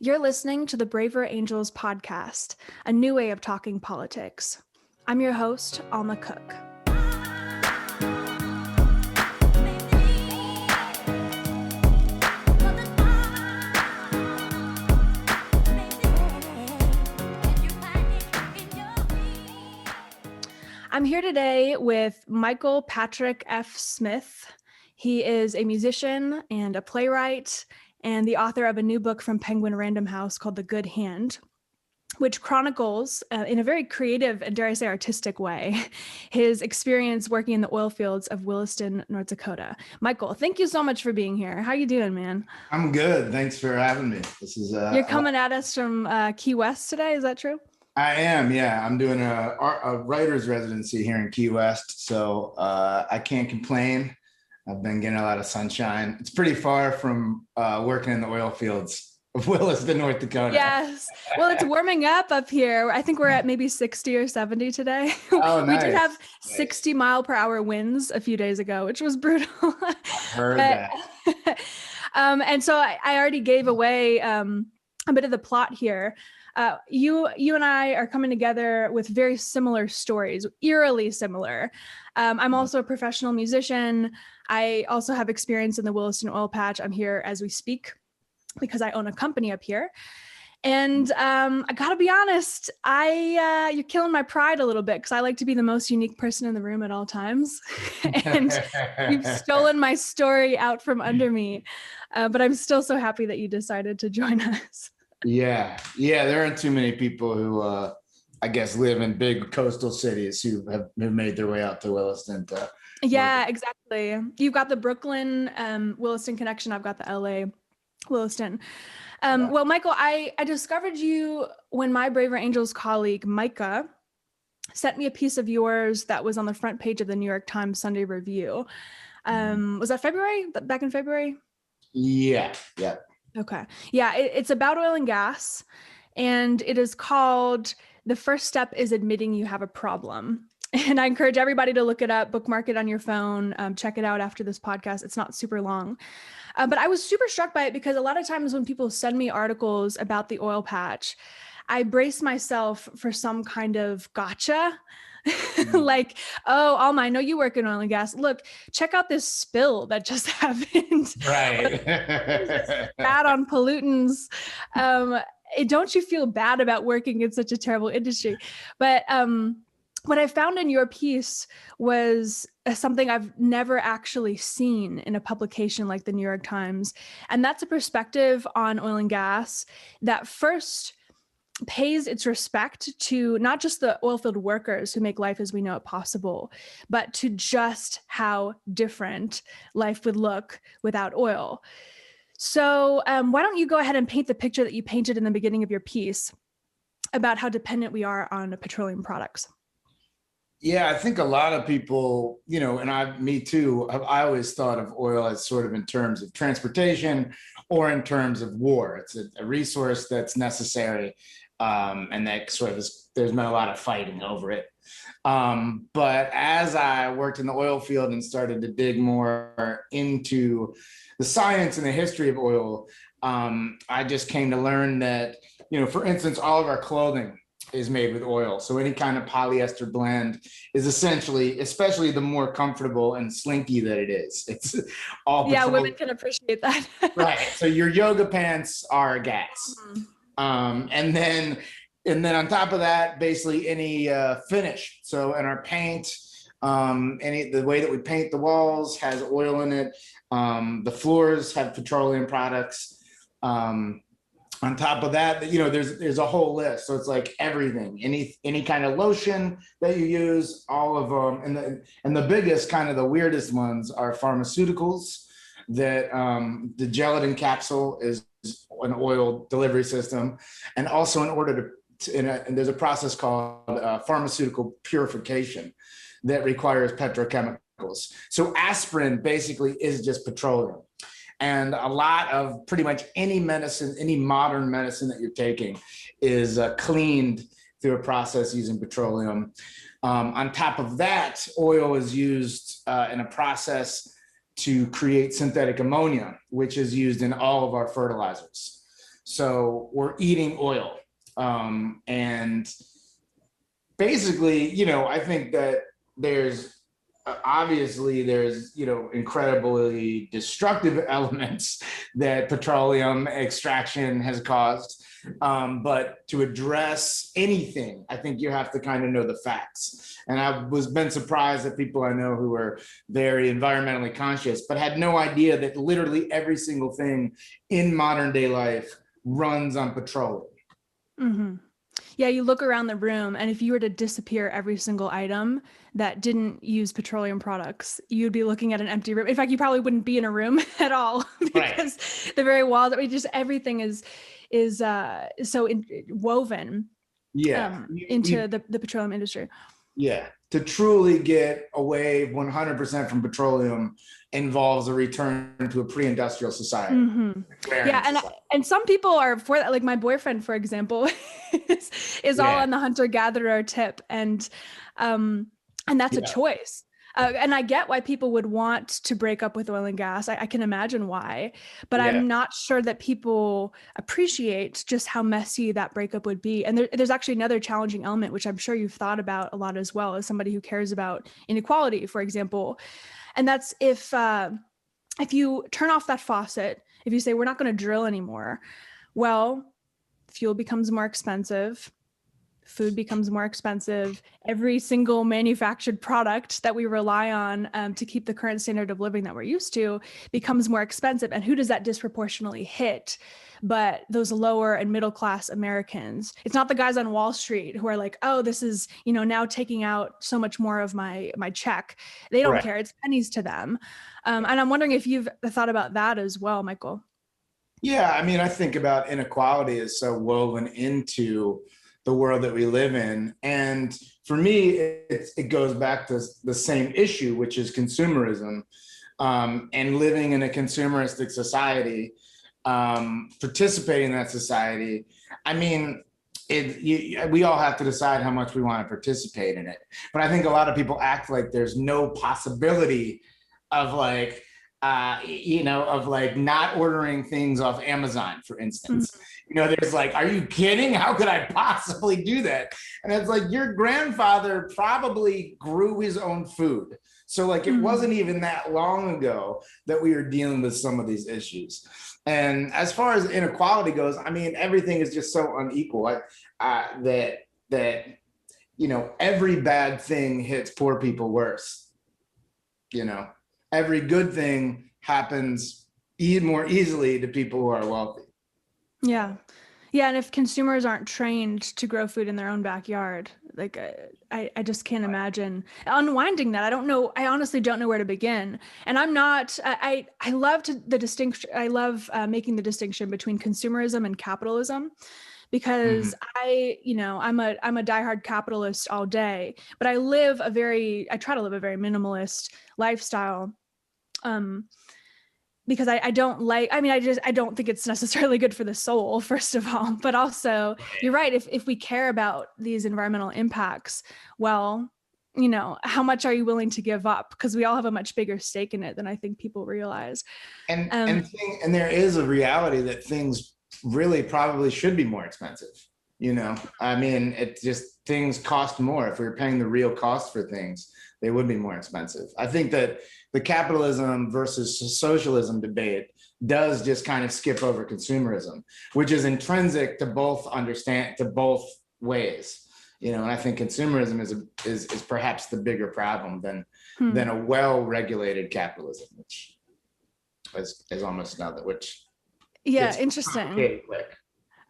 You're listening to the Braver Angels podcast, a new way of talking politics. I'm your host, Alma Cook. I'm here today with Michael Patrick F. Smith. He is a musician and a playwright and the author of a new book from Penguin Random House called The Good Hand, which chronicles in a very creative and, dare I say, artistic way, his experience working in the oil fields of Williston, North Dakota. Michael, thank you so much for being here. How you doing, man? I'm good. Thanks for having me. This is You're coming at us from Key West today, is that true? I am, yeah. I'm doing a writer's residency here in Key West, so I can't complain. I've been getting a lot of sunshine. It's pretty far from working in the oil fields of Williston, North Dakota. Yes. Well, it's warming up here. I think we're at maybe 60 or 70 today. Oh, nice. We did have 60 mile per hour winds a few days ago, which was brutal. Heard that. And so I already gave away a bit of the plot here. You and I are coming together with very similar stories, eerily similar. I'm also a professional musician. I also have experience in the Williston oil patch. I'm here as we speak because I own a company up here. And I gotta be honest, you're killing my pride a little bit because I like to be the most unique person in the room at all times. And you've stolen my story out from under me. But I'm still so happy that you decided to join us. Yeah. There aren't too many people who, I guess, live in big coastal cities who have made their way out to Williston. Yeah, exactly. You've got the Brooklyn Williston connection. I've got the LA Williston. Well, Michael, I discovered you when my Braver Angels colleague, Micah, sent me a piece of yours that was on the front page of the New York Times Sunday Review. Was that February? Back in February? Yeah. Okay. Yeah, it's about oil and gas, and it is called The First Step is Admitting You Have a Problem. And I encourage everybody to look it up, bookmark it on your phone, check it out after this podcast. It's not super long. But I was super struck by it because a lot of times when people send me articles about the oil patch, I brace myself for some kind of gotcha. Like, oh, Alma, I know you work in oil and gas. Look, check out this spill that just happened. Right. Bad on pollutants. Don't you feel bad about working in such a terrible industry? But what I found in your piece was something I've never actually seen in a publication like the New York Times. And that's a perspective on oil and gas that first pays its respect to not just the oilfield workers who make life as we know it possible, but to just how different life would look without oil. So why don't you go ahead and paint the picture that you painted in the beginning of your piece about how dependent we are on petroleum products? Yeah, I think a lot of people, and me too, I always thought of oil as sort of in terms of transportation or in terms of war. It's a resource that's necessary, and that sort of there's been a lot of fighting over it. But as I worked in the oil field and started to dig more into the science and the history of oil, I just came to learn that, for instance, all of our clothing is made with oil. So any kind of polyester blend is essentially, especially the more comfortable and slinky that it is. It's all petroleum. Yeah, women can appreciate that. Right. So your yoga pants are gas. Mm-hmm. And then on top of that, basically any finish. So in our paint, the way that we paint the walls has oil in it. The floors have petroleum products. On top of that, there's a whole list. So it's like everything, any kind of lotion that you use, all of them. And the biggest, kind of the weirdest ones are pharmaceuticals. That the gelatin capsule is an oil delivery system. And also in order and there's a process called pharmaceutical purification that requires petrochemicals. So aspirin basically is just petroleum. And a lot of pretty much any medicine, any modern medicine that you're taking is cleaned through a process using petroleum. On top of that, oil is used in a process to create synthetic ammonia, which is used in all of our fertilizers. So we're eating oil. And basically, I think that obviously there's, incredibly destructive elements that petroleum extraction has caused. But to address anything, I think you have to kind of know the facts. And I've been surprised at people I know who are very environmentally conscious, but had no idea that literally every single thing in modern day life runs on petroleum. Mm-hmm. Yeah, you look around the room, and if you were to disappear every single item that didn't use petroleum products, you'd be looking at an empty room. In fact, you probably wouldn't be in a room at all, because the very wall that everything is so woven into the petroleum industry. Yeah, to truly get away 100% from petroleum involves a return to a pre-industrial society. Mm-hmm. Yeah, and some people are for that. Like my boyfriend, for example, is all on the hunter-gatherer tip, and that's a choice. And I get why people would want to break up with oil and gas. I can imagine why, but I'm not sure that people appreciate just how messy that breakup would be. And there's actually another challenging element, which I'm sure you've thought about a lot as well, as somebody who cares about inequality, for example. And that's if you turn off that faucet, if you say, we're not going to drill anymore, well, fuel becomes more expensive. Food becomes more expensive. Every single manufactured product that we rely on to keep the current standard of living that we're used to becomes more expensive. And who does that disproportionately hit? But those lower and middle class Americans. It's not the guys on Wall Street who are like, oh, this is, now taking out so much more of my check. They don't care. It's pennies to them. And I'm wondering if you've thought about that as well, Michael. Yeah, I mean, I think about inequality as so woven into the world that we live in. And for me, it goes back to the same issue, which is consumerism, and living in a consumeristic society, participating in that society. I mean, we all have to decide how much we want to participate in it. But I think a lot of people act like there's no possibility of not ordering things off Amazon, for instance. There's like, are you kidding? How could I possibly do that? And it's like, your grandfather probably grew his own food. So it wasn't even that long ago that we were dealing with some of these issues. And as far as inequality goes, I mean, everything is just so unequal that every bad thing hits poor people worse. Every good thing happens more easily to people who are wealthy. Yeah. Yeah. And if consumers aren't trained to grow food in their own backyard, I just can't imagine unwinding that. I don't know. I honestly don't know where to begin. And I love the distinction. I love making the distinction between consumerism and capitalism, because I'm a diehard capitalist all day, but I try to live a very minimalist lifestyle. Because I don't think it's necessarily good for the soul, first of all, but also you're right. If we care about these environmental impacts, well, how much are you willing to give up? Because we all have a much bigger stake in it than I think people realize. And there is a reality that things really probably should be more expensive. I mean, things cost more. If we were paying the real cost for things, they would be more expensive. I think that the capitalism versus socialism debate does just kind of skip over consumerism, which is intrinsic to both ways. And I think consumerism is perhaps the bigger problem than a well-regulated capitalism, which is almost another, which interesting.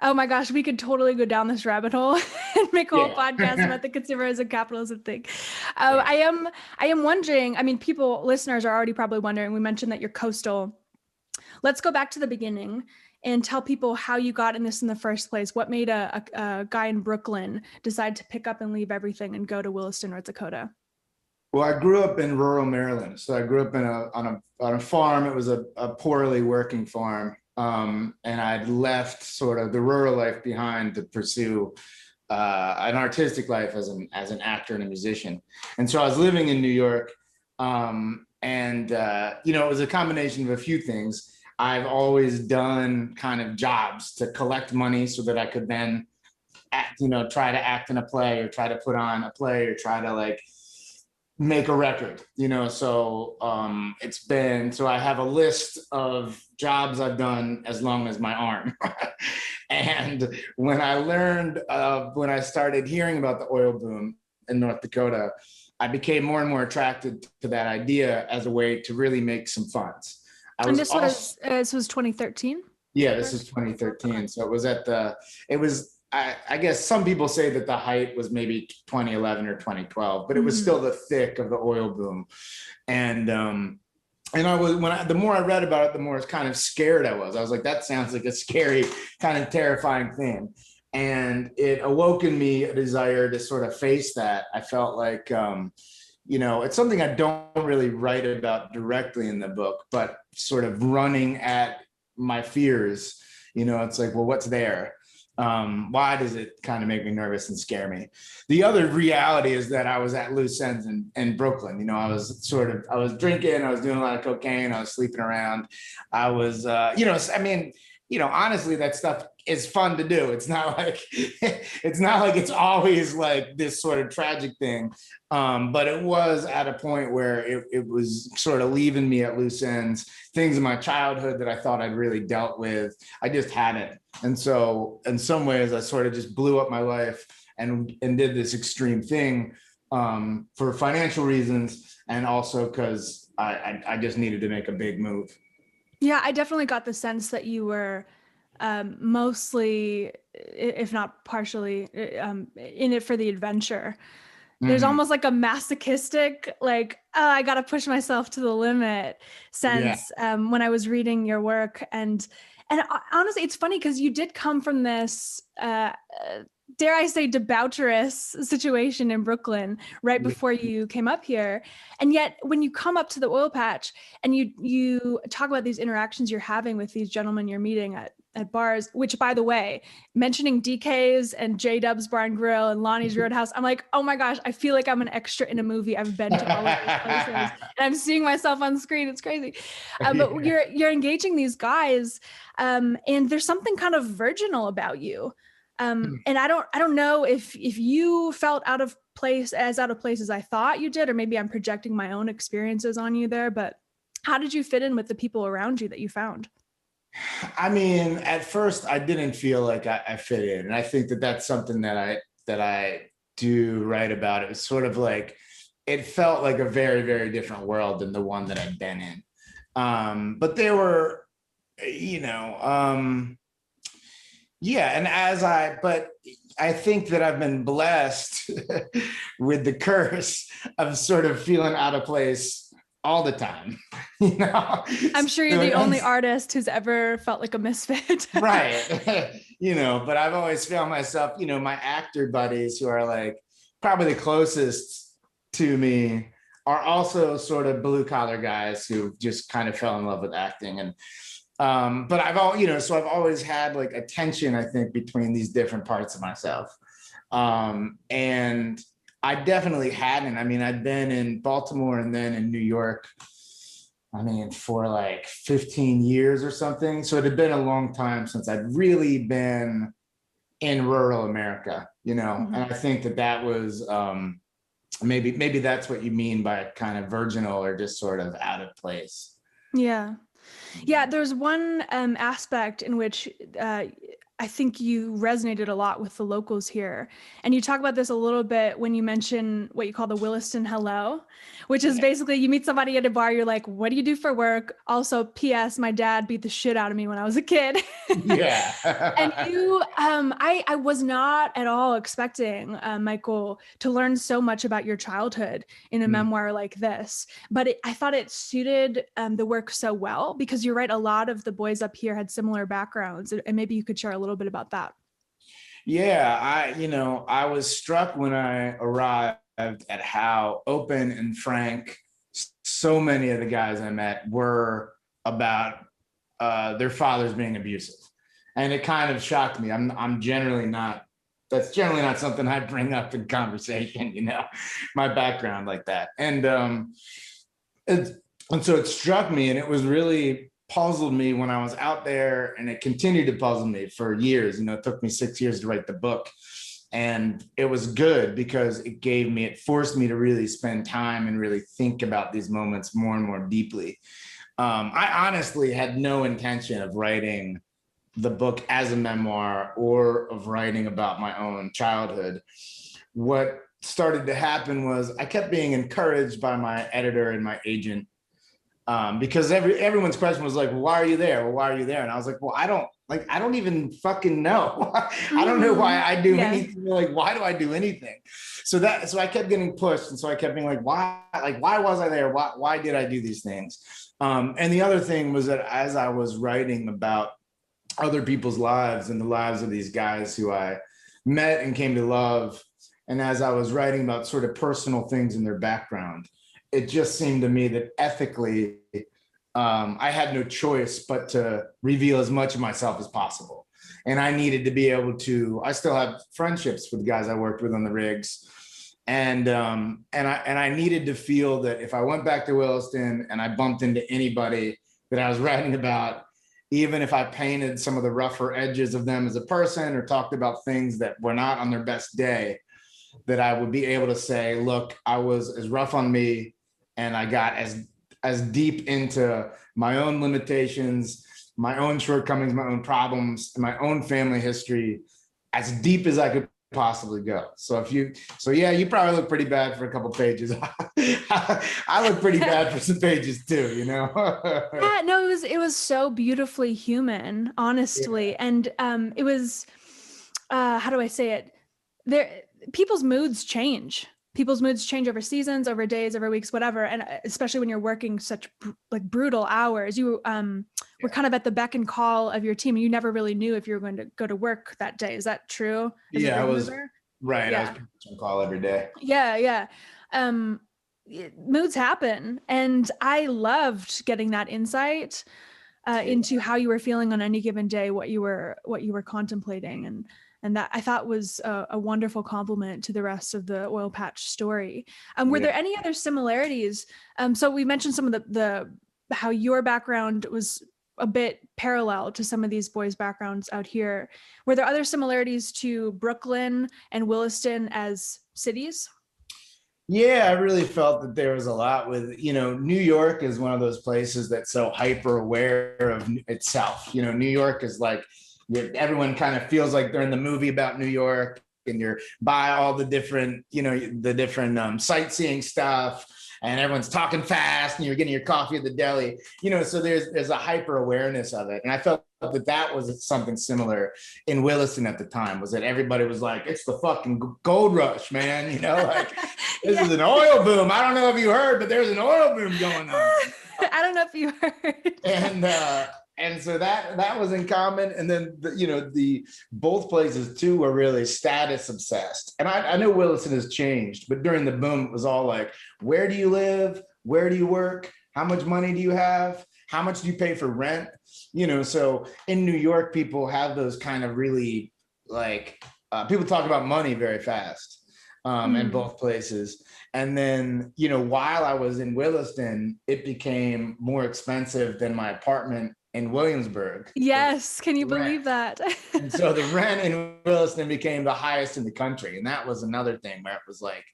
Oh my gosh, we could totally go down this rabbit hole and make a whole podcast about the consumerism capitalism thing. I am wondering, I mean, listeners are already probably wondering, we mentioned that you're coastal. Let's go back to the beginning and tell people how you got in this in the first place. What made a guy in Brooklyn decide to pick up and leave everything and go to Williston, North Dakota? Well, I grew up in rural Maryland. So I grew up on a farm. It was a poorly working farm. And I'd left sort of the rural life behind to pursue an artistic life as an actor and a musician. And so I was living in New York, and it was a combination of a few things. I've always done kind of jobs to collect money so that I could then act, try to act in a play or try to put on a play or try to like make a record, so so I have a list of jobs I've done as long as my arm. And when I started hearing about the oil boom in North Dakota, I became more and more attracted to that idea as a way to really make some funds. This was 2013? Yeah, this is 2013. Okay. So it was I guess some people say that the height was maybe 2011 or 2012, but it was still the thick of the oil boom. And the more I read about it, the more kind of scared I was. I was like, that sounds like a scary, kind of terrifying thing. And it awoke in me a desire to sort of face that. I felt like, it's something I don't really write about directly in the book, but sort of running at my fears, it's like, well, what's there? Why does it kind of make me nervous and scare me? The other reality is that I was at loose ends in Brooklyn. I was drinking, I was doing a lot of cocaine, I was sleeping around. I was, honestly, that stuff is fun to do. It's not like it's always like this sort of tragic thing. But it was at a point where it was sort of leaving me at loose ends. Things in my childhood that I thought I'd really dealt with, I just hadn't. And so in some ways I sort of just blew up my life and did this extreme thing for financial reasons, and also because I just needed to make a big move. Yeah, I definitely got the sense that you were mostly, if not partially, in it for the adventure. There's almost like a masochistic, like, oh, I got to push myself to the limit sense when I was reading your work. And honestly, it's funny because you did come from this, dare I say, debaucherous situation in Brooklyn right before you came up here. And yet when you come up to the oil patch and you talk about these interactions you're having with these gentlemen you're meeting at bars, which, by the way, mentioning DK's and J-Dub's Bar and Grill and Lonnie's Roadhouse, I'm like, oh my gosh, I feel like I'm an extra in a movie. I've been to all of those places and I'm seeing myself on screen. It's crazy. But you're engaging these guys and there's something kind of virginal about you. And I don't know if you felt out of place as I thought you did, or maybe I'm projecting my own experiences on you there, but how did you fit in with the people around you that you found? I mean, at first I didn't feel like I fit in. And I think that that's something that I do write about. It was sort of like, it felt like a very, very different world than the one that I'd been in. But they were, but I think that I've been blessed with the curse of sort of feeling out of place all the time. I'm sure you're the only artist who's ever felt like a misfit. Right. But I've always found myself, my actor buddies who are like probably the closest to me are also sort of blue collar guys who just kind of fell in love with acting. And but I've always had like a tension, I think, between these different parts of myself. And I definitely hadn't. I mean, I'd been in Baltimore and then in New York, for like 15 years or something. So it had been a long time since I'd really been in rural America, And I think that was maybe that's what you mean by kind of virginal or just sort of out of place. Yeah. Yeah, there's one aspect in which I think you resonated a lot with the locals here. And you talk about this a little bit when you mention what you call the Williston hello, which is basically you meet somebody at a bar, you're like, what do you do for work? Also, P.S., my dad beat the shit out of me when I was a kid. Yeah. And you, I was not at all expecting, Michael, to learn so much about your childhood in a memoir like this. But I thought it suited the work so well because you're right, a lot of the boys up here had similar backgrounds. And maybe you could share a little bit about that. Yeah, I was struck when I arrived at how open and frank so many of the guys I met were about their fathers being abusive. And it kind of shocked me. That's generally not something I bring up in conversation, my background like that. And so it struck me, and it was really puzzled me when I was out there, and it continued to puzzle me for years. You know, it took me 6 years to write the book. And it was good because it forced me to really spend time and really think about these moments more and more deeply. I honestly had no intention of writing the book as a memoir or of writing about my own childhood. What started to happen was I kept being encouraged by my editor and my agent, because everyone's question was like, well, why are you there? Well, why are you there? And I was like, well, I don't even fucking know. I don't know why I do anything. Like, why do I do anything? So I kept getting pushed. And so I kept being like, why was I there? Why did I do these things? And the other thing was that as I was writing about other people's lives and the lives of these guys who I met and came to love, and as I was writing about sort of personal things in their background, it just seemed to me that ethically, I had no choice but to reveal as much of myself as possible. And I needed to be able to, I still have friendships with the guys I worked with on the rigs. And I needed to feel that if I went back to Williston and I bumped into anybody that I was writing about, even if I painted some of the rougher edges of them as a person or talked about things that were not on their best day, that I would be able to say, look, I was as rough on me and I got as deep into my own limitations, my own shortcomings, my own problems, my own family history, as deep as I could possibly go. So you probably look pretty bad for a couple pages. I look pretty bad for some pages too, you know? Yeah, no, it was so beautifully human, honestly. Yeah. And it was, how do I say it? People's moods change. People's moods change over seasons, over days, over weeks, whatever. And especially when you're working such brutal hours, you were kind of at the beck and call of your team. You never really knew if you were going to go to work that day. Is that true? I was right. Yeah. I was pretty much on call every day. Yeah. Moods happen. And I loved getting that insight into how you were feeling on any given day, what you were contemplating. And that I thought was a wonderful compliment to the rest of the oil patch story. Were there any other similarities? So we mentioned some of the how your background was a bit parallel to some of these boys' backgrounds out here. Were there other similarities to Brooklyn and Williston as cities? Yeah, I really felt that there was a lot with, New York is one of those places that's so hyper aware of itself. New York is like, everyone kind of feels like they're in the movie about New York, and you're by all the different, sightseeing stuff, and everyone's talking fast, and you're getting your coffee at the deli, so there's a hyper awareness of it. And I felt that was something similar in Williston at the time, was that everybody was like, it's the fucking gold rush, man. This is an oil boom. I don't know if you heard, but there's an oil boom going on. I don't know if you heard. And so that was in common. And then, the both places too were really status obsessed. And I know Williston has changed, but during the boom, it was all like, where do you live? Where do you work? How much money do you have? How much do you pay for rent? So in New York, people have those kind of really people talk about money very fast in both places. And then, while I was in Williston, it became more expensive than my apartment in Williamsburg. Yes. Can you believe that? And so the rent in Williston became the highest in the country. And that was another thing where it was like,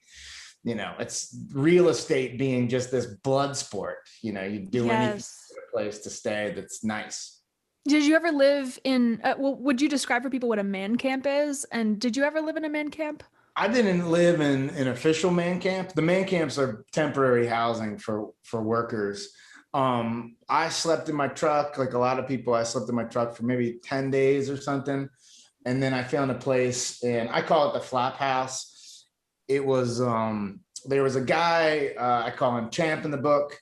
it's real estate being just this blood sport. You do anything for a place to stay that's nice. Did you ever live in, would you describe for people what a man camp is? And did you ever live in a man camp? I didn't live in an official man camp. The man camps are temporary housing for workers. I slept in my truck, like a lot of people. I slept in my truck for maybe 10 days or something. And then I found a place, and I call it the Flap House. It was, there was a guy, I call him Champ in the book.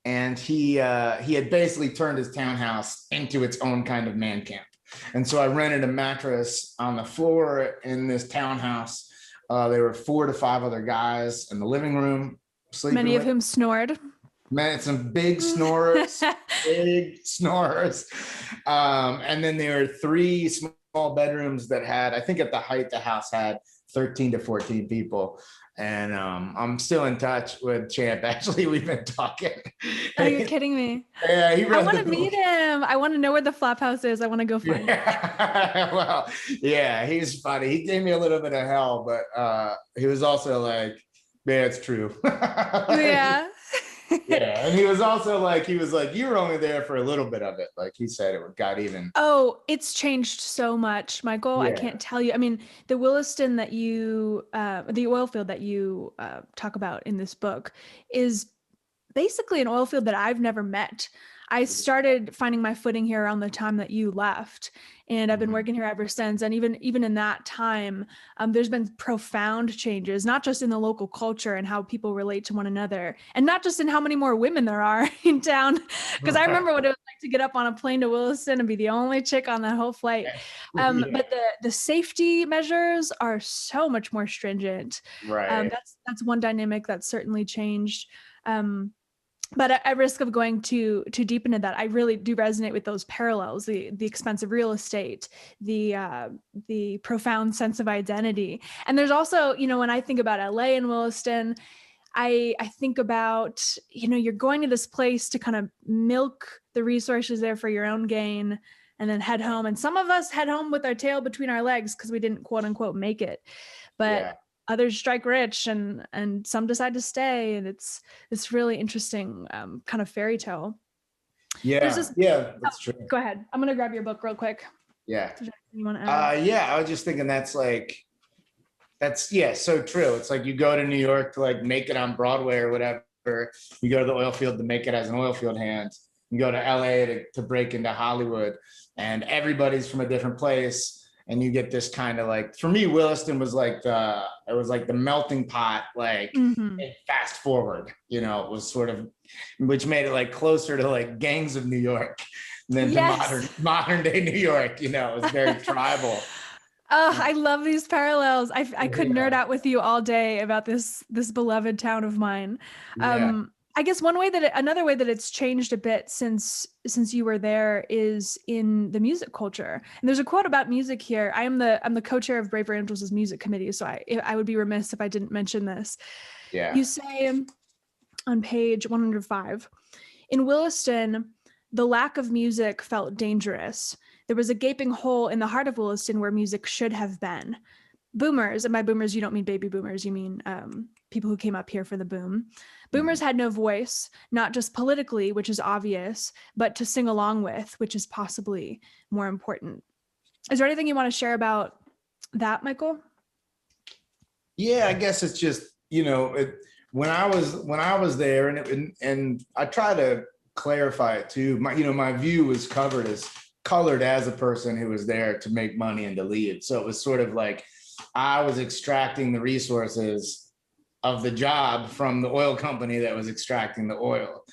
And he had basically turned his townhouse into its own kind of man camp. And so I rented a mattress on the floor in this townhouse. There were 4 to 5 other guys in the living room. Many of whom snored. Man, some big snorers, And then there were 3 small bedrooms that had, I think at the height, the house had 13 to 14 people. And I'm still in touch with Champ. Actually, we've been talking. Oh, you're kidding me. Yeah, he I want to meet him. I want to know where the flop house is. I want to go find it. Well, yeah, he's funny. He gave me a little bit of hell, but he was also like, man, it's true. Yeah. Yeah, and he was like, you were only there for a little bit of it. Like he said, it got even. Oh, it's changed so much, Michael. Yeah. I can't tell you. I mean, the Williston that the oil field that you talk about in this book is basically an oil field that I've never met. I started finding my footing here around the time that you left, and I've been working here ever since. And even in that time, there's been profound changes, not just in the local culture and how people relate to one another, and not just in how many more women there are in town. Because I remember what it was like to get up on a plane to Williston and be the only chick on that whole flight. But the safety measures are so much more stringent. Right. That's one dynamic that's certainly changed. But at risk of going too deep into that, I really do resonate with those parallels: the expensive real estate, the profound sense of identity. And there's also, when I think about LA and Williston, I think about, you're going to this place to kind of milk the resources there for your own gain, and then head home. And some of us head home with our tail between our legs because we didn't, quote unquote, make it. But others strike rich, and some decide to stay, and it's this really interesting kind of fairy tale. Yeah, that's true. Go ahead. I'm gonna grab your book real quick. Yeah. You want to add? I was just thinking that's so true. It's like you go to New York to like make it on Broadway or whatever. You go to the oil field to make it as an oil field hand. You go to LA to break into Hollywood, and everybody's from a different place. And you get this kind of like, for me, Williston was like the melting pot, like fast forward, it was sort of, which made it like closer to like gangs of New York than to modern day New York. It was very tribal. Oh, I love these parallels. I could nerd out with you all day about this beloved town of mine. I guess another way that it's changed a bit since you were there is in the music culture. And there's a quote about music here. I'm the co-chair of Braver Angels' music committee, so I would be remiss if I didn't mention this. Yeah. You say on page 105, in Williston, the lack of music felt dangerous. There was a gaping hole in the heart of Williston where music should have been. Boomers, and by boomers, you don't mean baby boomers, you mean people who came up here for the boom. Boomers had no voice, not just politically, which is obvious, but to sing along with, which is possibly more important. Is there anything you want to share about that, Michael? Yeah, I guess it's just, when I was there, and I try to clarify it too. My view was colored as a person who was there to make money and to leave. So it was sort of like I was extracting the resources of the job from the oil company that was extracting the oil.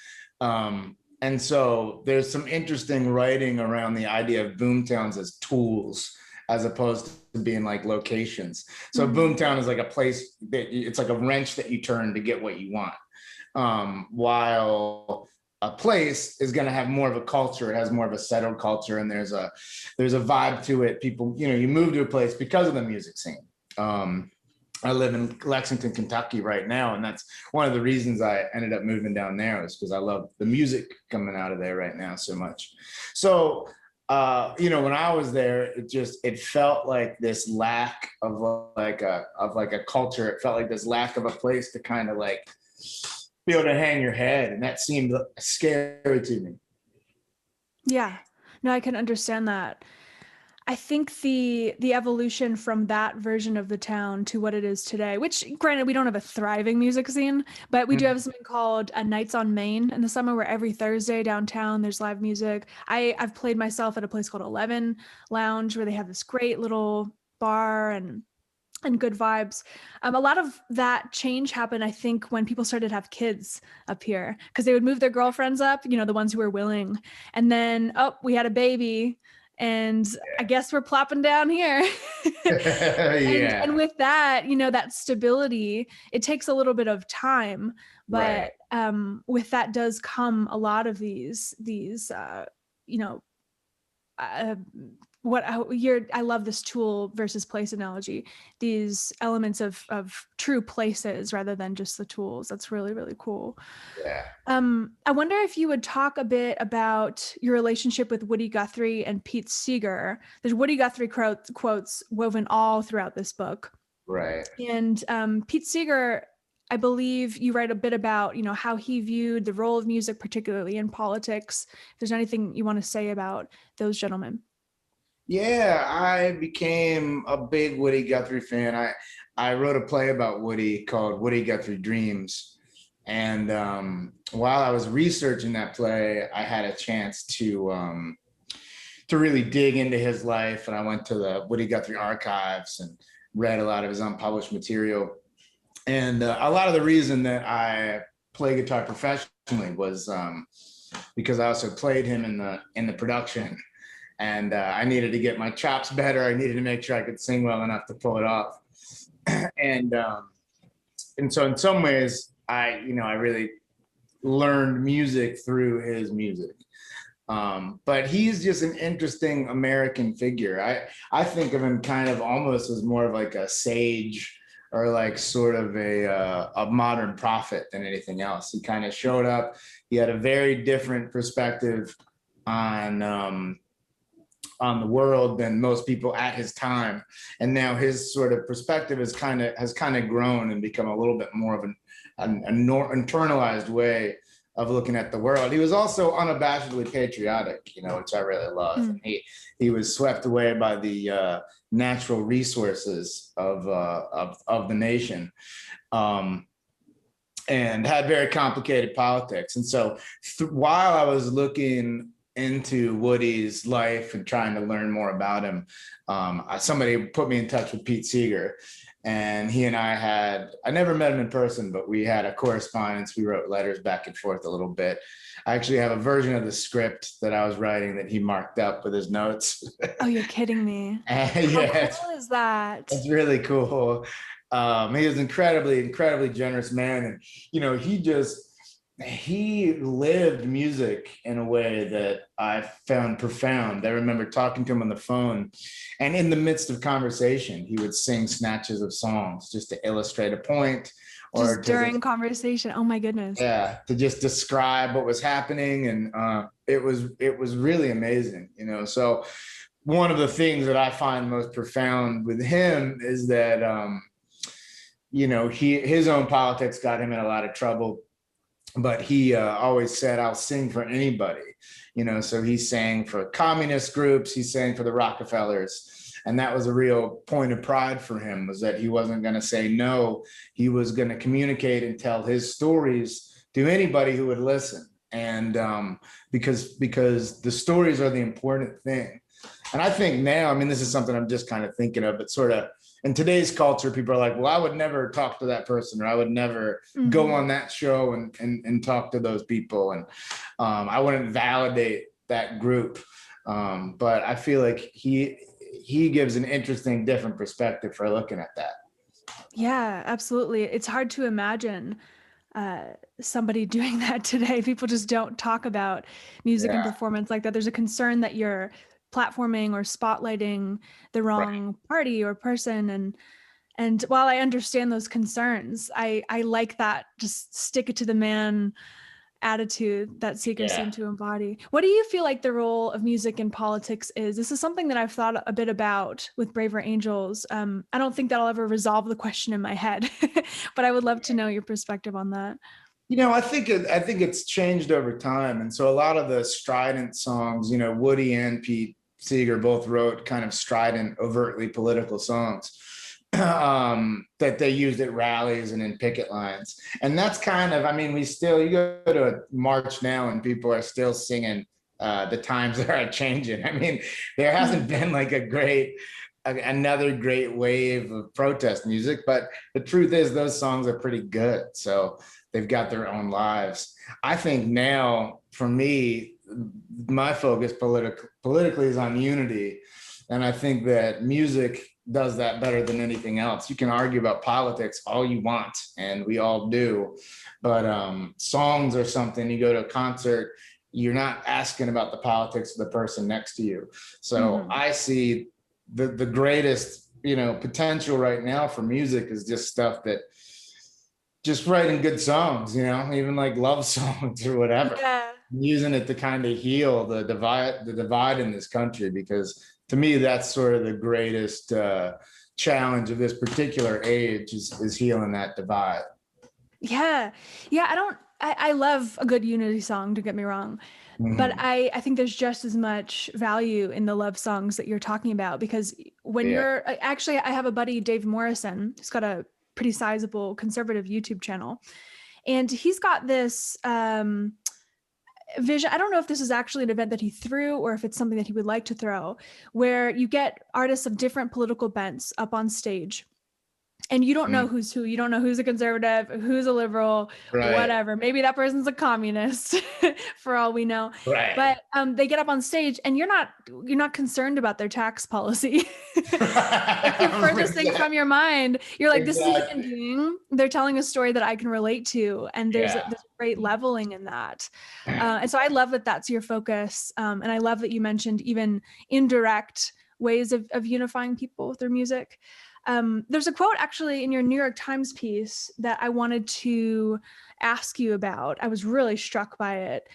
And so there's some interesting writing around the idea of boomtowns as tools, as opposed to being like locations. So boomtown is like a place it's like a wrench that you turn to get what you want. While a place is going to have more of a culture. It has more of a settled culture, and there's a vibe to it. People, you move to a place because of the music scene. I live in Lexington, Kentucky right now, and that's one of the reasons I ended up moving down there, is because I love the music coming out of there right now so much. So, when I was there, it felt like this lack of a culture. It felt like this lack of a place to kind of like be able to hang your head, and that seemed scary to me. Yeah, no, I can understand that. I think the evolution from that version of the town to what it is today, which granted, we don't have a thriving music scene, but we do have something called Nights on Main in the summer, where every Thursday downtown there's live music. I've played myself at a place called 11 Lounge, where they have this great little bar and good vibes. A lot of that change happened, I think, when people started to have kids up here, because they would move their girlfriends up, the ones who were willing. And then, we had a baby, and I guess we're plopping down here. And with that, that stability, it takes a little bit of time, but with that does come a lot of these I love this tool versus place analogy, these elements of true places rather than just the tools. That's really, really cool. Yeah. I wonder if you would talk a bit about your relationship with Woody Guthrie and Pete Seeger. There's Woody Guthrie quotes woven all throughout this book. Right. And Pete Seeger, I believe you write a bit about, how he viewed the role of music, particularly in politics. If there's anything you want to say about those gentlemen. Yeah, I became a big Woody Guthrie fan. I wrote a play about Woody called Woody Guthrie Dreams. And while I was researching that play, I had a chance to really dig into his life. And I went to the Woody Guthrie archives and read a lot of his unpublished material. And a lot of the reason that I play guitar professionally was because I also played him in the production. And I needed to get my chops better. I needed to make sure I could sing well enough to pull it off. and so in some ways, I really learned music through his music. But he's just an interesting American figure. I think of him kind of almost as more of like a sage or like sort of a modern prophet than anything else. He kind of showed up. He had a very different perspective on the world than most people at his time, and now his sort of perspective has kind of grown and become a little bit more of an internalized way of looking at the world. He was also unabashedly patriotic, which I really love. And he was swept away by the natural resources of the nation, and had very complicated politics. And so while I was looking into Woody's life and trying to learn more about him, somebody put me in touch with Pete Seeger, and he and I never met him in person, but we had a correspondence. We wrote letters back and forth a little bit. I actually have a version of the script that I was writing that he marked up with his notes. Oh, you're kidding me. Yeah, how cool is that? It's really cool. He was an incredibly generous man. And, he lived music in a way that I found profound. I remember talking to him on the phone, and in the midst of conversation, he would sing snatches of songs just to illustrate a point, or just during conversation. Oh my goodness. Yeah, to just describe what was happening. And it was really amazing, So one of the things that I find most profound with him is that his own politics got him in a lot of trouble. But he always said, I'll sing for anybody, so he sang for communist groups, he sang for the Rockefellers. And that was a real point of pride for him, was that he wasn't going to say no. He was going to communicate and tell his stories to anybody who would listen. And because the stories are the important thing. And I think now, this is something I'm just kind of thinking of, but sort of in today's culture, people are like, well, I would never talk to that person, or I would never go on that show and talk to those people. And I wouldn't validate that group. But I feel like he gives an interesting, different perspective for looking at that. Yeah, absolutely. It's hard to imagine somebody doing that today. People just don't talk about music and performance like that. There's a concern that you're platforming or spotlighting the wrong party or person. And while I understand those concerns, I like that just stick it to the man attitude that Seeger seemed to embody. What do you feel like the role of music in politics is? This is something that I've thought a bit about with Braver Angels. I don't think that I'll ever resolve the question in my head, but I would love to know your perspective on that. I think it's changed over time. And so a lot of the strident songs, Woody and Pete Seeger both wrote kind of strident, overtly political songs that they used at rallies and in picket lines. And that's kind of, you go to a march now and people are still singing the times are changing. There hasn't been like another great wave of protest music, but the truth is those songs are pretty good. So they've got their own lives. I think now, for me, my focus politically is on unity. And I think that music does that better than anything else. You can argue about politics all you want, and we all do. But songs are something, you go to a concert you're not asking about the politics of the person next to you. So I see the greatest, potential right now for music is just stuff that just writing good songs, even like love songs or whatever. Yeah. Using it to kind of heal the divide in this country, because to me that's sort of the greatest challenge of this particular age is healing that divide. Yeah. I love a good unity song, don't get me wrong. But I think there's just as much value in the love songs that you're talking about, because when you're actually, I have a buddy, Dave Morrison, who's got a pretty sizable conservative YouTube channel. And he's got this vision. I don't know if this is actually an event that he threw or if it's something that he would like to throw, where you get artists of different political bents up on stage. And you don't know who's who. You don't know who's a conservative, who's a liberal, whatever. Maybe that person's a communist for all we know. Right. But they get up on stage and you're not concerned about their tax policy. It's the furthest thing from your mind. You're like, this is a human being. They're telling a story that I can relate to. And there's a great leveling in that. And so I love that that's your focus. And I love that you mentioned even indirect ways of unifying people through music. There's a quote actually in your New York Times piece that I wanted to ask you about. I was really struck by it.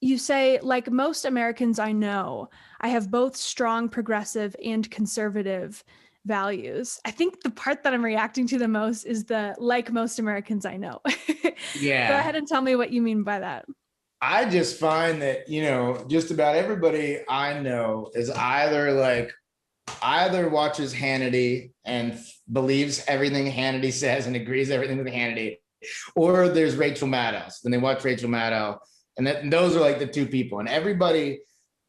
You say, like most Americans I know, I have both strong progressive and conservative values. I think the part that I'm reacting to the most is the like most Americans I know. Yeah. Go ahead and tell me what you mean by that. I just find that, just about everybody I know is either watches Hannity and believes everything Hannity says and agrees everything with Hannity, or there's Rachel Maddow. Then they watch Rachel Maddow, and those are like the two people. And everybody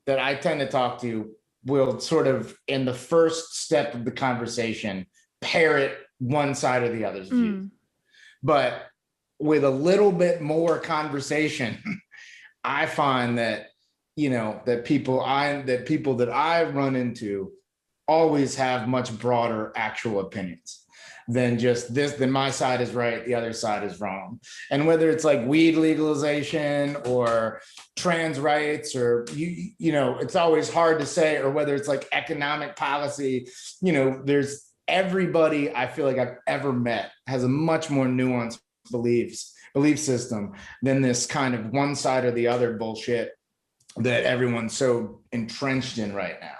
that I tend to talk to will sort of, in the first step of the conversation, parrot one side or the other's view. But with a little bit more conversation, I find that, that people that I run into always have much broader actual opinions than just this, then my side is right, the other side is wrong. And whether it's like weed legalization or trans rights, or it's always hard to say, or whether it's like economic policy, there's everybody I feel like I've ever met has a much more nuanced belief system than this kind of one side or the other bullshit that everyone's so entrenched in right now.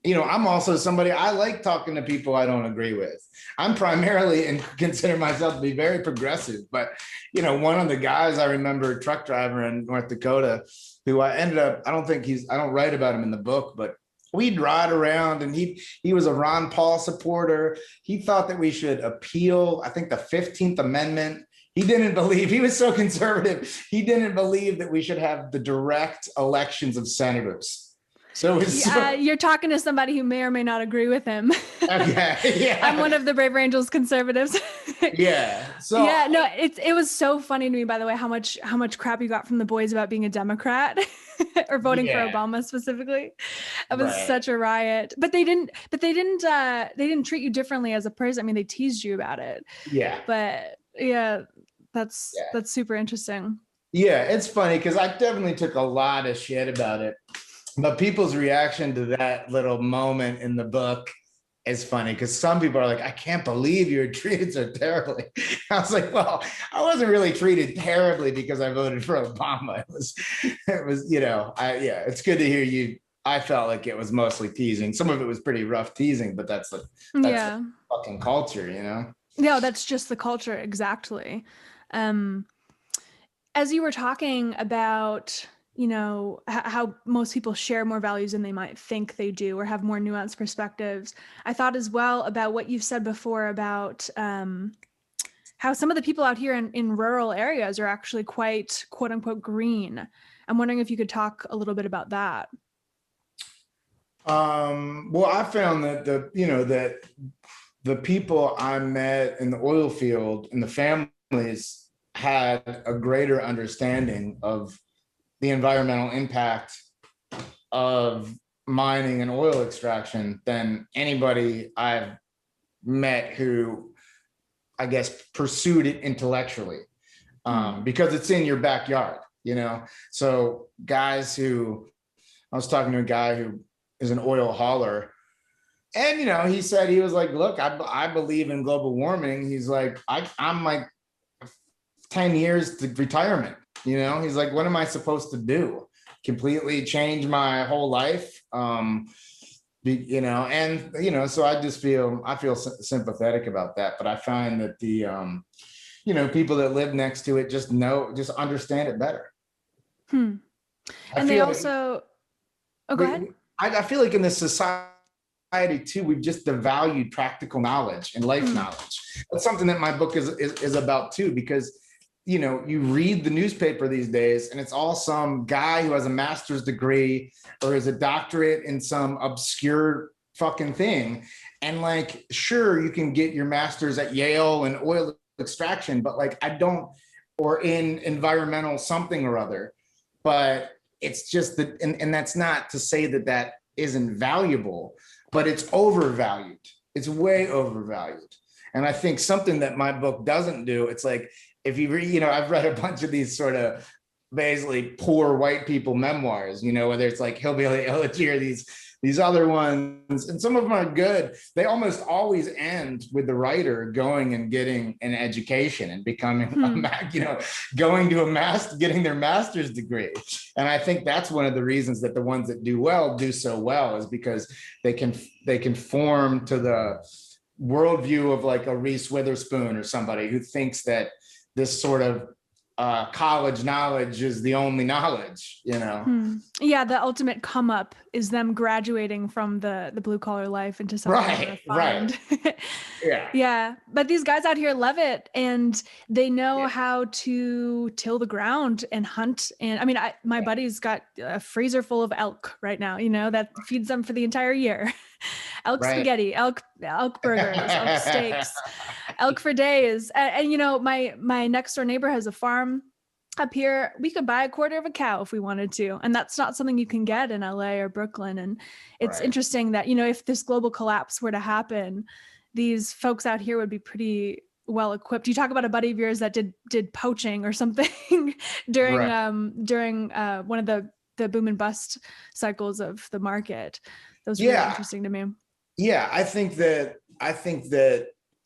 I'm also somebody, I like talking to people I don't agree with. I'm primarily, and consider myself to be very progressive, but one of the guys I remember, a truck driver in North Dakota, who I ended up, I don't write about him in the book, but we'd ride around, and he was a Ron Paul supporter. He thought that we should appeal, I think, the 15th Amendment. He was so conservative, he didn't believe that we should have the direct elections of senators. So you're talking to somebody who may or may not agree with him. Okay. Yeah. I'm one of the Brave Angels conservatives. Yeah. So it was so funny to me, by the way, how much crap you got from the boys about being a Democrat or voting for Obama specifically. It was such a riot. But they didn't treat you differently as a person. I mean, they teased you about it. Yeah. But that's super interesting. Yeah, it's funny because I definitely took a lot of shit about it. But people's reaction to that little moment in the book is funny, because some people are like, I can't believe you were treated so terribly. I was like, well, I wasn't really treated terribly because I voted for Obama. It was, it's good to hear you. I felt like it was mostly teasing. Some of it was pretty rough teasing, but that's the fucking culture, No, that's just the culture. Exactly. As you were talking about, how most people share more values than they might think they do, or have more nuanced perspectives, I thought as well about what you've said before about how some of the people out here in rural areas are actually quite, quote unquote, green. I'm wondering if you could talk a little bit about that. Well, I found that the people I met in the oil field and the families had a greater understanding of the environmental impact of mining and oil extraction than anybody I've met who, I guess, pursued it intellectually. because it's in your backyard, So I was talking to a guy who is an oil hauler, and he said, he was like, look, I believe in global warming. He's like, I'm like 10 years to retirement. He's like, what am I supposed to do? Completely change my whole life? So I feel sympathetic about that. But I find that the people that live next to it just understand it better. And they also, go ahead. I feel like in this society too, we've just devalued practical knowledge and life knowledge. That's something that my book is about too, because you read the newspaper these days and it's all some guy who has a master's degree or is a doctorate in some obscure fucking thing. And like, sure, you can get your master's at Yale in oil extraction, but like or in environmental something or other. But it's just that, and that's not to say that isn't valuable, but it's overvalued. It's way overvalued. And I think something that my book doesn't do, it's like, if you read, I've read a bunch of these sort of basically poor white people memoirs, whether it's like Hillbilly Elegy or these other ones, and some of them are good. They almost always end with the writer going and getting an education and becoming, going to getting their master's degree. And I think that's one of the reasons that the ones that do so well is because they can form to the worldview of like a Reese Witherspoon or somebody who thinks that this sort of college knowledge is the only knowledge, Yeah, the ultimate come up is them graduating from the blue collar life into something refined. Right. Yeah. But these guys out here love it, and they know how to till the ground and hunt. And I mean, my buddy's got a freezer full of elk right now, that feeds them for the entire year. Elk spaghetti, elk burgers, elk steaks, elk for days. And my next door neighbor has a farm up here. We could buy a quarter of a cow if we wanted to. And that's not something you can get in LA or Brooklyn. And it's interesting that, if this global collapse were to happen, these folks out here would be pretty well equipped. You talk about a buddy of yours that did poaching or something during one of the boom and bust cycles of the market. Those are really interesting to me. Yeah, I think that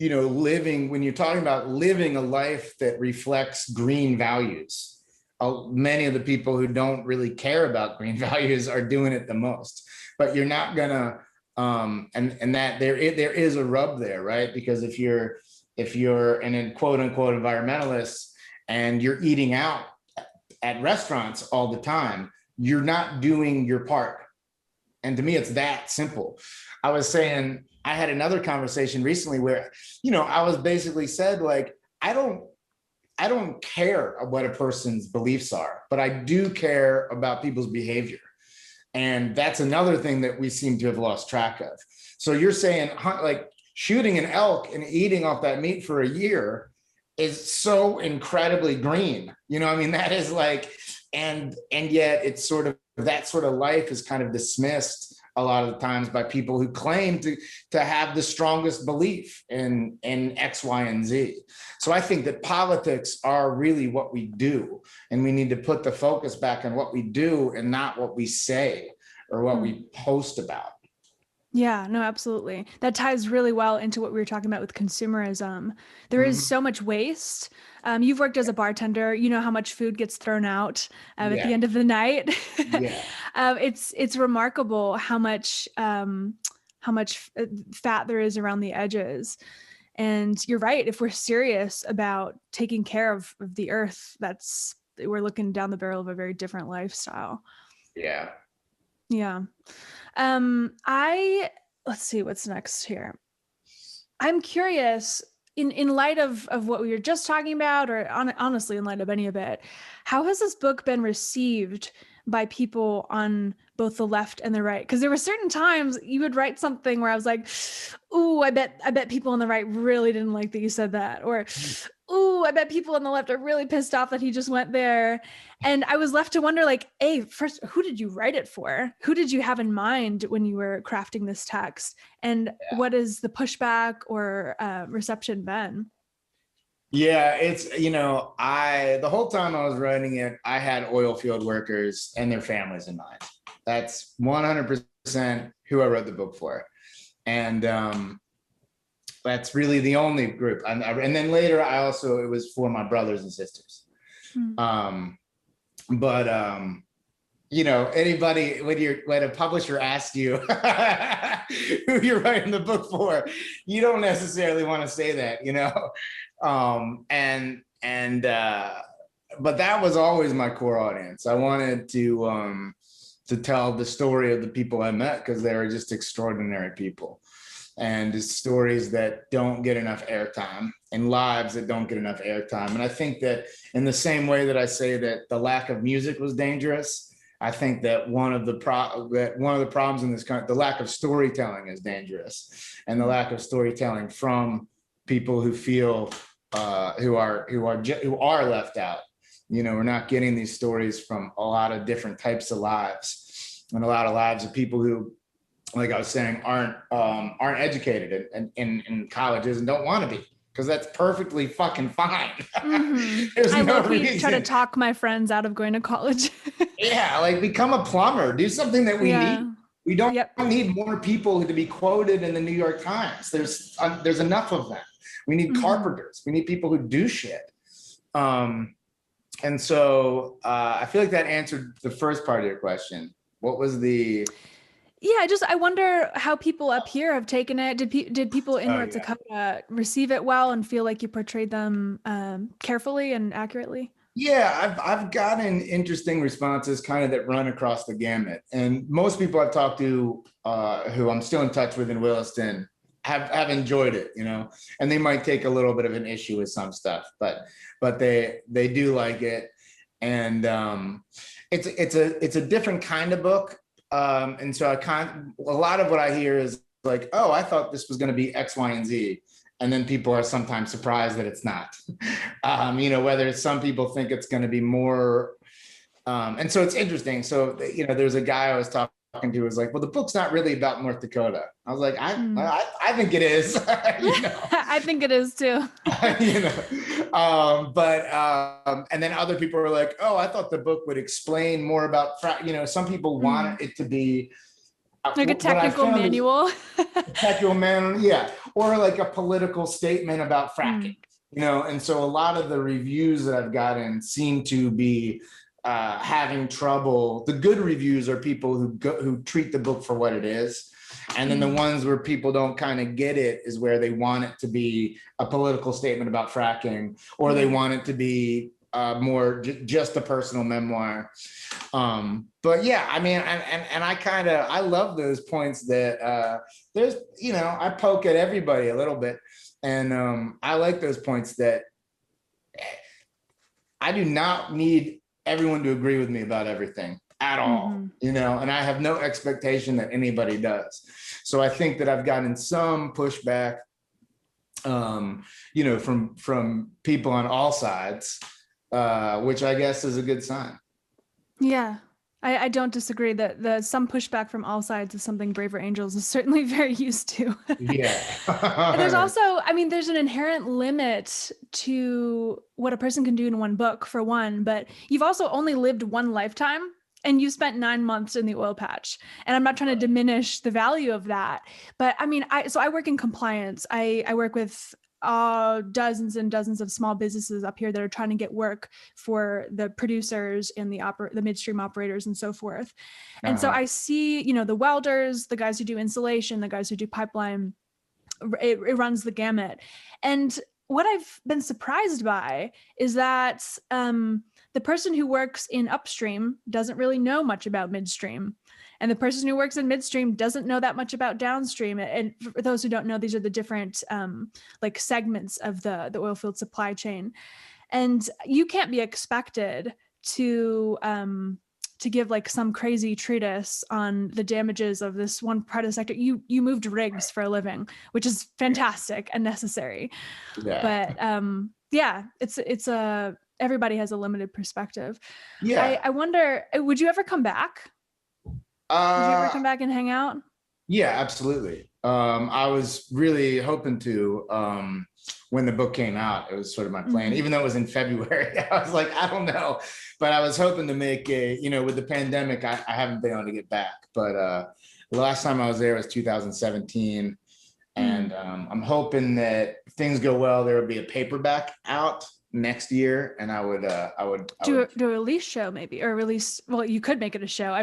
living, when you're talking about living a life that reflects green values, many of the people who don't really care about green values are doing it the most. But you're not gonna, and that there is a rub there, right? Because if you're an quote unquote environmentalist and you're eating out at restaurants all the time, you're not doing your part. And to me, it's that simple. I was saying, I had another conversation recently where, I was basically said, like, I don't care what a person's beliefs are, but I do care about people's behavior. And that's another thing that we seem to have lost track of. So you're saying, like, shooting an elk and eating off that meat for a year is so incredibly green. That is like, and yet it's sort of, that sort of life is kind of dismissed a lot of the times by people who claim to have the strongest belief in X, Y, and Z. So I think that politics are really what we do, and we need to put the focus back on what we do and not what we say or what we post about. Yeah, no, absolutely. That ties really well into what we were talking about with consumerism. There is so much waste. You've worked as a bartender. You know how much food gets thrown out at the end of the night. It's remarkable how much fat there is around the edges. And you're right. If we're serious about taking care of the earth, we're looking down the barrel of a very different lifestyle. Yeah. Yeah. Let's see what's next here. I'm curious, in light of what we were just talking about, or honestly, in light of any of it, how has this book been received by people on both the left and the right? Because there were certain times you would write something where I was like, ooh, I bet people on the right really didn't like that you said that. Or, ooh, I bet people on the left are really pissed off that he just went there. And I was left to wonder, like, hey, first, who did you write it for? Who did you have in mind when you were crafting this text? And what is the pushback or reception been? Yeah, it's, the whole time I was writing it, I had oil field workers and their families in mind. That's 100% who I wrote the book for. And that's really the only group. And then later, it was for my brothers and sisters. Hmm. But anybody, when a publisher asks you who you're writing the book for, you don't necessarily want to say that, but that was always my core audience. I wanted to tell the story of the people I met, because they were just extraordinary people, and it's stories that don't get enough airtime, and lives that don't get enough airtime. And I think that in the same way that I say that the lack of music was dangerous, I think that one of the problems in this country, the lack of storytelling, is dangerous, and the lack of storytelling from people who feel who are left out. We're not getting these stories from a lot of different types of lives, and a lot of lives of people who, like I was saying, aren't educated in colleges and don't want to be, because that's perfectly fucking fine. Mm-hmm. There's no reason. Try to talk my friends out of going to college. Yeah, like become a plumber, do something that we need. We don't need more people to be quoted in the New York Times. There's enough of them. We need carpenters. We need people who do shit. And so I feel like that answered the first part of your question. What was the... Yeah, I wonder how people up here have taken it. Did people in North Dakota receive it well and feel like you portrayed them carefully and accurately? Yeah, I've gotten interesting responses kind of that run across the gamut. And most people I've talked to who I'm still in touch with in Williston have enjoyed it, and they might take a little bit of an issue with some stuff, but they do like it. And it's a different kind of book. And so a lot of what I hear is like, oh, I thought this was going to be X, Y, and Z. And then people are sometimes surprised that it's not, whether some people think it's going to be more. And so it's interesting. So, there's a guy I was talking to who was like, well, the book's not really about North Dakota. I was like, I think it is. I think it is too. And then other people were like, oh, I thought the book would explain more about, some people want it to be like a technical manual. Yeah. Or like a political statement about fracking, and so a lot of the reviews that I've gotten seem to be having trouble. The good reviews are people who treat the book for what it is. And then the ones where people don't kind of get it is where they want it to be a political statement about fracking, or they want it to be more just a personal memoir. But yeah, I mean, and I love those points that there's, I poke at everybody a little bit. And I like those points that I do not need everyone to agree with me about everything at all, and I have no expectation that anybody does. So I think that I've gotten some pushback, from people on all sides, which I guess is a good sign. Yeah, I don't disagree that some pushback from all sides is something Braver Angels is certainly very used to. Yeah. And there's also, there's an inherent limit to what a person can do in one book, for one, but you've also only lived one lifetime, and you spent 9 months in the oil patch. And I'm not trying to diminish the value of that, but I work in compliance. I work with dozens and dozens of small businesses up here that are trying to get work for the producers and the midstream operators and so forth. And so I see, the welders, the guys who do insulation, the guys who do pipeline, it runs the gamut. And what I've been surprised by is that the person who works in upstream doesn't really know much about midstream. And the person who works in midstream doesn't know that much about downstream. And for those who don't know, these are the different segments of the oil field supply chain. And you can't be expected to give some crazy treatise on the damages of this one part of the sector. You moved rigs for a living, which is fantastic and necessary. Yeah. But it's everybody has a limited perspective. Yeah. I wonder, would you ever come back? Would you ever come back and hang out? Yeah, absolutely. I was really hoping to, when the book came out. It was sort of my plan, even though it was in February. I was like, I don't know, but I was hoping to make with the pandemic, I haven't been able to get back. But the last time I was there was 2017. And I'm hoping that if things go well, there will be a paperback out next year, and I would do a release show, maybe, or release. Well, you could make it a show.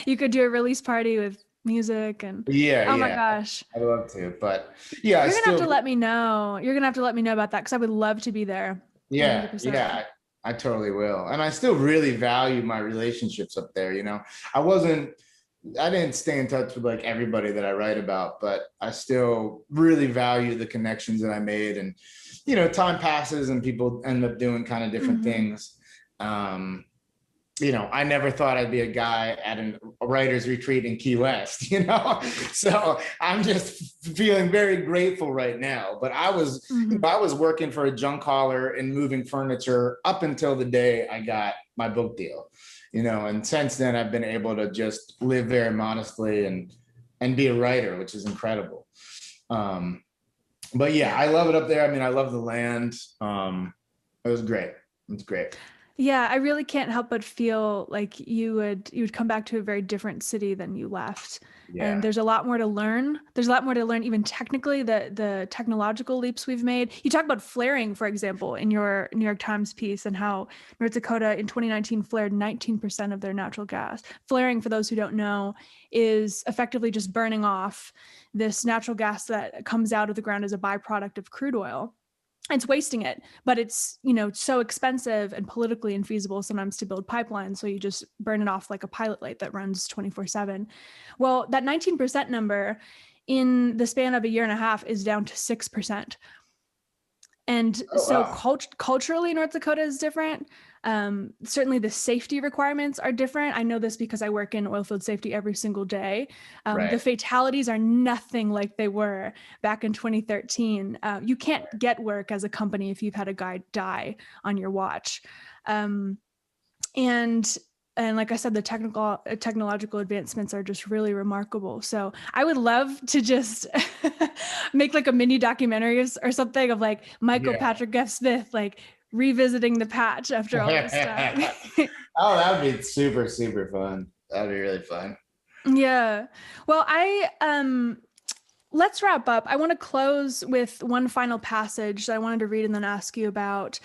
You could do a release party with music and oh my gosh, I'd love to, but yeah, you're gonna have to let me know. You're gonna have to let me know about that, because I would love to be there. 100%. Yeah, I totally will, and I still really value my relationships up there. I didn't stay in touch with like everybody that I write about, but I still really value the connections that I made. And, time passes and people end up doing kind of different things. I never thought I'd be a guy at a writer's retreat in Key West, so I'm just feeling very grateful right now. But I was working for a junk hauler and moving furniture up until the day I got my book deal. And since then I've been able to just live very modestly and be a writer, which is incredible. But yeah, I love it up there. I mean, I love the land. It was great. It's great. Yeah, I really can't help but feel like you would come back to a very different city than you left. Yeah. And there's a lot more to learn. There's a lot more to learn, even technically, the technological leaps we've made. You talk about flaring, for example, in your New York Times piece, and how North Dakota in 2019 flared 19% of their natural gas. Flaring, for those who don't know, is effectively just burning off this natural gas that comes out of the ground as a byproduct of crude oil. It's wasting it, but it's, so expensive and politically infeasible sometimes to build pipelines. So you just burn it off like a pilot light that runs 24/7. Well, that 19% number in the span of a year and a half is down to 6%. And culturally, North Dakota is different. Certainly the safety requirements are different. I know this because I work in oilfield safety every single day. Right. The fatalities are nothing like they were back in 2013. You can't get work as a company if you've had a guy die on your watch. And like I said, the technological advancements are just really remarkable. So I would love to just make like a mini documentary or something of like Michael Patrick F. Smith, like revisiting the patch after all this stuff. Oh, that would be super, super fun. That would be really fun. Yeah. Well, let's wrap up. I want to close with one final passage that I wanted to read and then ask you about.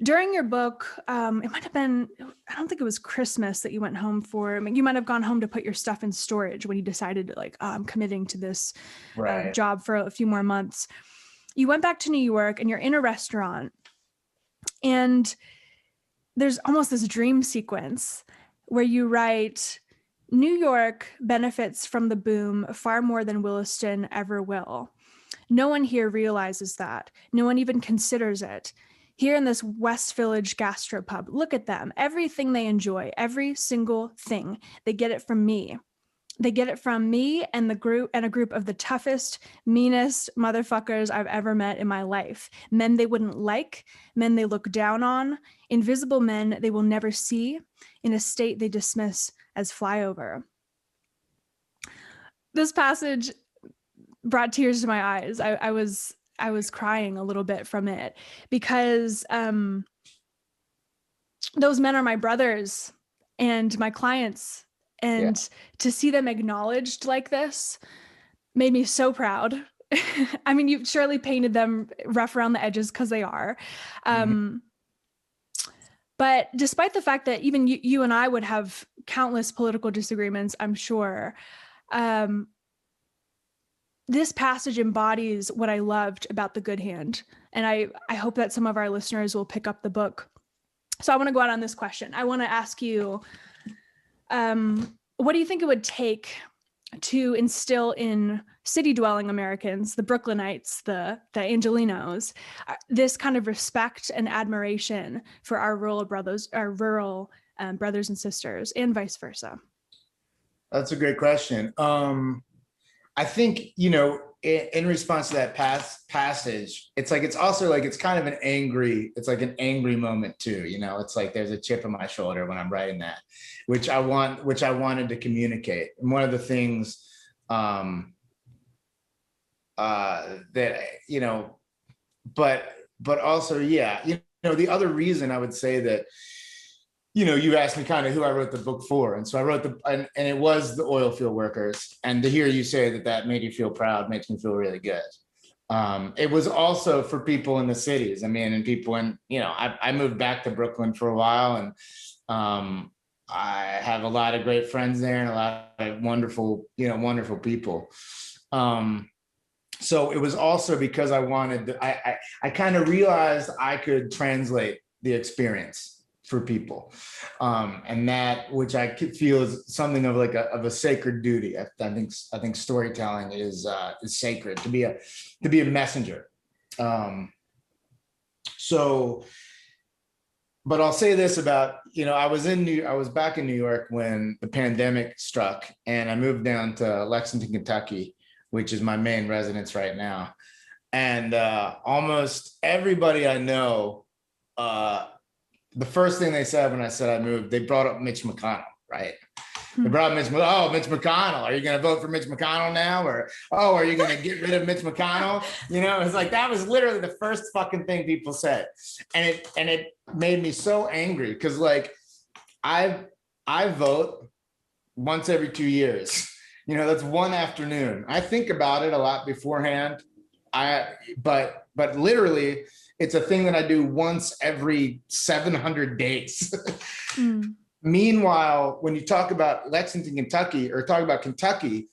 During your book, it might have been, I don't think it was Christmas that you went home for. I mean, you might have gone home to put your stuff in storage when you decided to I'm committing to this job for a few more months. You went back to New York and you're in a restaurant, and there's almost this dream sequence where you write, New York benefits from the boom far more than Williston ever will. No one here realizes that. No one even considers it. Here in this West Village gastropub, look at them. Everything they enjoy, every single thing, they get it from me. They get it from me and a group of the toughest, meanest motherfuckers I've ever met in my life. Men they wouldn't like, men they look down on, invisible men they will never see, in a state they dismiss as flyover. This passage brought tears to my eyes. I was crying a little bit from it because those men are my brothers and my clients. And to see them acknowledged like this made me so proud. I mean, you've surely painted them rough around the edges because they are. But despite the fact that even you and I would have countless political disagreements, I'm sure, this passage embodies what I loved about The Good Hand. And I hope that some of our listeners will pick up the book. So I want to go out on this question. I want to ask you, what do you think it would take to instill in city-dwelling Americans, the Brooklynites, the Angelinos, this kind of respect and admiration for our rural brothers and sisters, and vice versa? That's a great question. I think, in response to that passage, it's like, it's also like, it's kind of an angry moment too. It's like, there's a chip on my shoulder when I'm writing that, which I wanted to communicate. And one of the things, that, but also, the other reason I would say that, you asked me kind of who I wrote the book for. And so I wrote and it was the oil field workers. And to hear you say that made you feel proud makes me feel really good. It was also for people in the cities. I mean, and people in, I moved back to Brooklyn for a while, and I have a lot of great friends there and a lot of wonderful people. So it was also because I kind of realized I could translate the experience for people. And that, which I could feel is something of like a sacred duty. I think storytelling is sacred, to be a messenger. But I'll say this about, I was back in New York when the pandemic struck, and I moved down to Lexington, Kentucky, which is my main residence right now. And almost everybody I know, the first thing they said when I said I moved, they brought up Mitch McConnell, right? They brought up Mitch McConnell. Are you going to vote for Mitch McConnell now? Or, are you going to get rid of Mitch McConnell? It's like, that was literally the first fucking thing people said. And it made me so angry, because like I vote once every 2 years. That's one afternoon. I think about it a lot beforehand. But literally, it's a thing that I do once every 700 days. Meanwhile, when you talk about Lexington, Kentucky, or talk about Kentucky,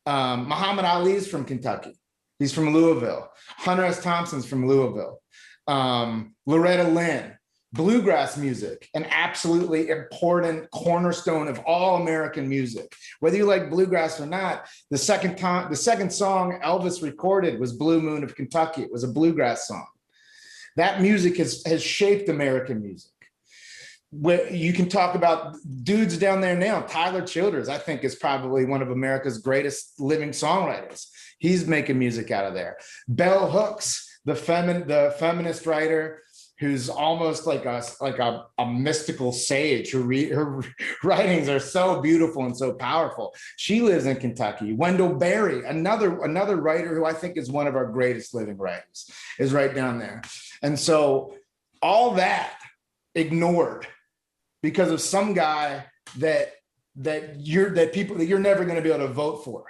Muhammad Ali's from Kentucky. He's from Louisville. Hunter S. Thompson's from Louisville. Loretta Lynn. Bluegrass music, an absolutely important cornerstone of all American music. Whether you like bluegrass or not, the second song Elvis recorded was Blue Moon of Kentucky. It was a bluegrass song. That music has shaped American music. You can talk about dudes down there now. Tyler Childers, I think, is probably one of America's greatest living songwriters. He's making music out of there. Bell Hooks, the feminist writer, who's almost like a mystical sage. Her writings are so beautiful and so powerful. She lives in Kentucky. Wendell Berry, another writer who I think is one of our greatest living writers, is right down there. And so all that ignored because of some guy that you're never going to be able to vote for.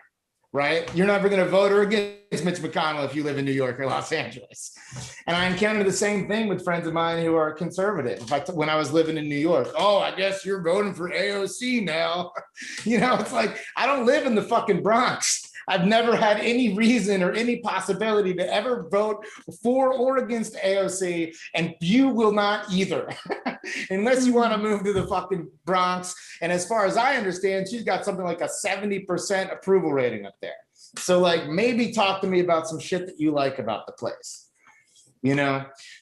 Right? You're never going to vote or against Mitch McConnell if you live in New York or Los Angeles. And I encounter the same thing with friends of mine who are conservative. In fact, when I was living in New York, I guess you're voting for AOC now. It's like, I don't live in the fucking Bronx. I've never had any reason or any possibility to ever vote for or against AOC, and you will not either, unless you want to move to the fucking Bronx. And as far as I understand, she's got something like a 70% approval rating up there. So like, maybe talk to me about some shit that you like about the place,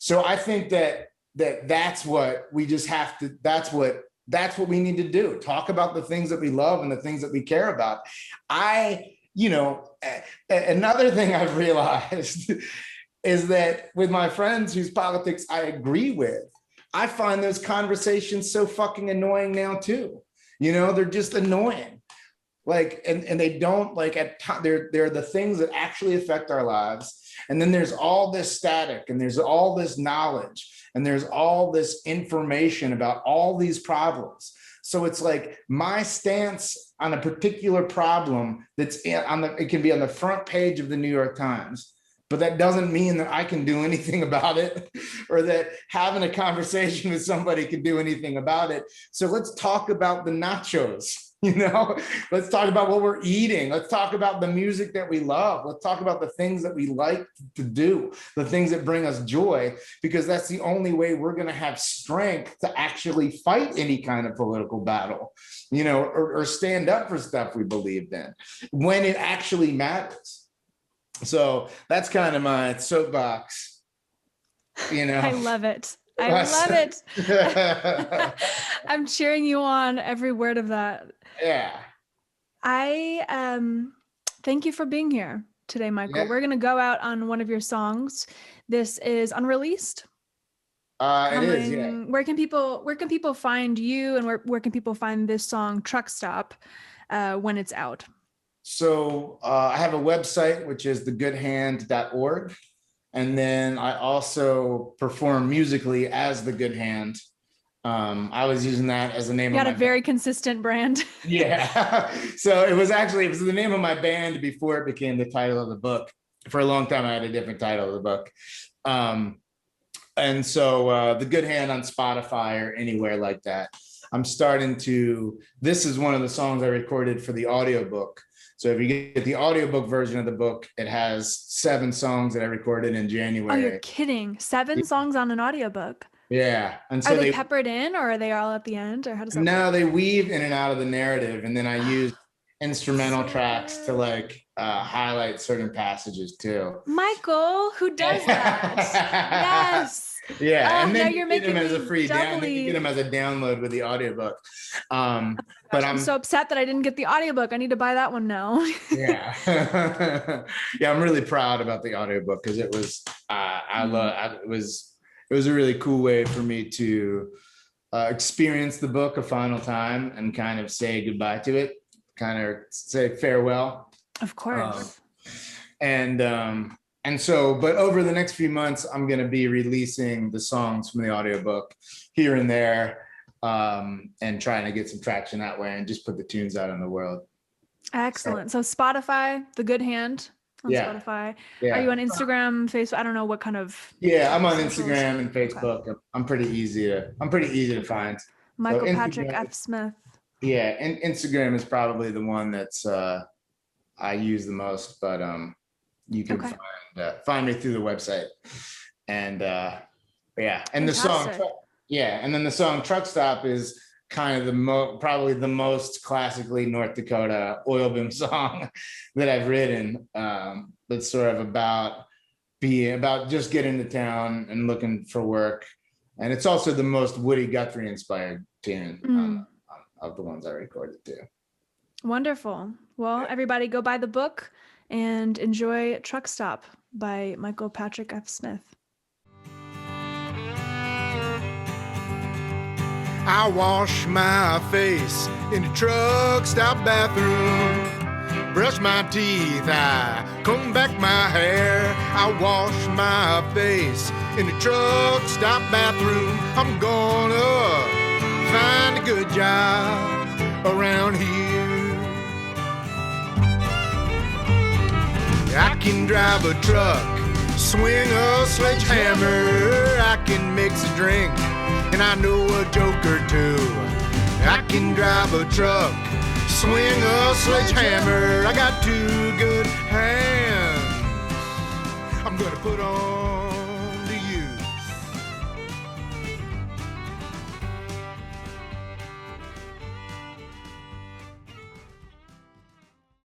So I think that's what we just have to, that's what we need to do. Talk about the things that we love and the things that we care about. Another thing I've realized is that with my friends whose politics I agree with, I find those conversations so fucking annoying now too. They're just annoying. Like, and they don't like they're the things that actually affect our lives. And then there's all this static, and there's all this knowledge, and there's all this information about all these problems. So it's like my stance on a particular problem it can be on the front page of the New York Times, but that doesn't mean that I can do anything about it, or that having a conversation with somebody can do anything about it. So let's talk about the nachos. Let's talk about what we're eating. Let's talk about the music that we love. Let's talk about the things that we like to do, the things that bring us joy, because that's the only way we're going to have strength to actually fight any kind of political battle, or stand up for stuff we believed in when it actually matters. So that's kind of my soapbox, I love it. I love it. I'm cheering you on every word of that. Yeah. I thank you for being here today, Michael. Yeah. We're going to go out on one of your songs. This is unreleased. It is, yeah. Where can people find you, and where can people find this song Truck Stop when it's out? So I have a website, which is thegoodhand.org. And then I also perform musically as The Good Hand. I was using that as the name of my band. You had a very consistent brand. Yeah. So it was the name of my band before it became the title of the book. For a long time, I had a different title of the book. And so The Good Hand on Spotify or anywhere like that. This is one of the songs I recorded for the audiobook. So if you get the audiobook version of the book, it has 7 songs that I recorded in January. Oh, you're kidding. 7 songs on an audiobook. Yeah. And so are they peppered in, or are they all at the end, or how does that work? They weave in and out of the narrative. And then I use instrumental tracks to like highlight certain passages too. Michael, who does that? Yes. Yeah, and then you're making them as a free download. You get them as a download with the audiobook. But I'm so upset that I didn't get the audiobook. I need to buy that one now. Yeah. Yeah, I'm really proud about the audiobook because it was it was a really cool way for me to experience the book a final time and kind of say goodbye to it, kind of say farewell. Of course. And so, but over the next few months, I'm going to be releasing the songs from the audiobook here and there, and trying to get some traction that way and just put the tunes out in the world. Excellent. So Spotify, The Good Hand on Spotify. Yeah. Are you on Instagram, Facebook? I don't know what kind of. Yeah, I'm on Instagram and Facebook. Okay. I'm pretty easy to find. Michael Patrick F. Smith. Yeah, and Instagram is probably the one that's I use the most, but you can find me through the website. And and the song, and then the song Truck Stop is kind of probably the most classically North Dakota oil boom song that I've written. That's sort of about just getting to town and looking for work. And it's also the most Woody Guthrie inspired tune of the ones I recorded too. Wonderful. Well, everybody go buy the book and enjoy Truck Stop by Michael Patrick F. Smith. I wash my face in the truck stop bathroom, brush my teeth, I comb back my hair. I wash my face in the truck stop bathroom. I'm gonna find a good job around here. I can drive a truck, swing a sledgehammer, I can mix a drink, and I know a joke or two. I can drive a truck, swing a sledgehammer, I got 2 good hands. I'm gonna put on